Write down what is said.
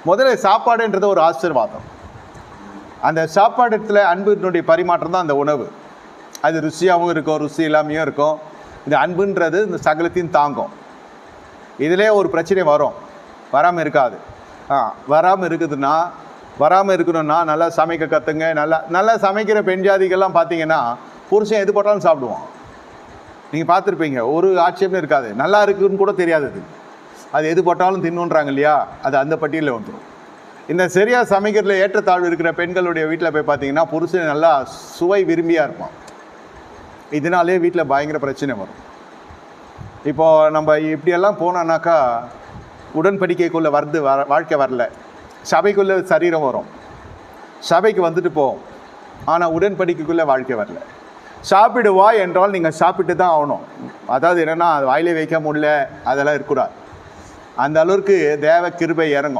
முதல்ல சாப்பாடுன்றது ஒரு ஆசீர்வாதம். அந்த சாப்பாடுல அன்பினுடைய பரிமாற்றம் தான் அந்த உணவு. அது ருசியாகவும் இருக்கும், ருசி இல்லாமையும் இருக்கும். இந்த அன்புன்றது இந்த சகலத்தையும் தாங்கும். இதிலே ஒரு பிரச்சனை வரும், வராமல் இருக்காது. வராமல் இருக்கணும்னா நல்லா சமைக்க கற்றுங்க. நல்லா சமைக்கிற பெண் ஜாதிகள்லாம் பார்த்தீங்கன்னா புருஷன் எது போட்டாலும் சாப்பிடுவான். நீங்கள் பார்த்துருப்பீங்க, ஒரு ஆட்சேபமே இருக்காது. நல்லா இருக்குன்னு கூட தெரியாது. அது எது போட்டாலும் தின்னுன்றாங்க இல்லையா, அது அந்த பட்டியலில் வந்துடும். இந்த சரியாக சமைக்கிறதுல ஏற்றத்தாழ்வு இருக்கிற பெண்களுடைய வீட்டில் போய் பார்த்தீங்கன்னா புருஷன் நல்லா சுவை விரும்பியாக இருப்பான். இதனாலே வீட்டில் பயங்கர பிரச்சனை வரும். இப்போது நம்ம இப்படியெல்லாம் போனோன்னாக்கா உடன்படிக்கைக்குள்ளே வாழ்க்கை வரல. சபைக்குள்ளே சரீரம் வரும், சபைக்கு வந்துட்டு போவோம், ஆனால் உடன்படிக்கைக்குள்ளே வாழ்க்கை வரல. சாப்பிடுவா என்றால் நீங்கள் சாப்பிட்டு தான் ஆகணும். அதாவது என்னென்னா வாயிலே வைக்க முடியல, அதெல்லாம் இருக்கக்கூடாது. அந்த அளவுக்கு தேவ கிருபை இறங்கும்.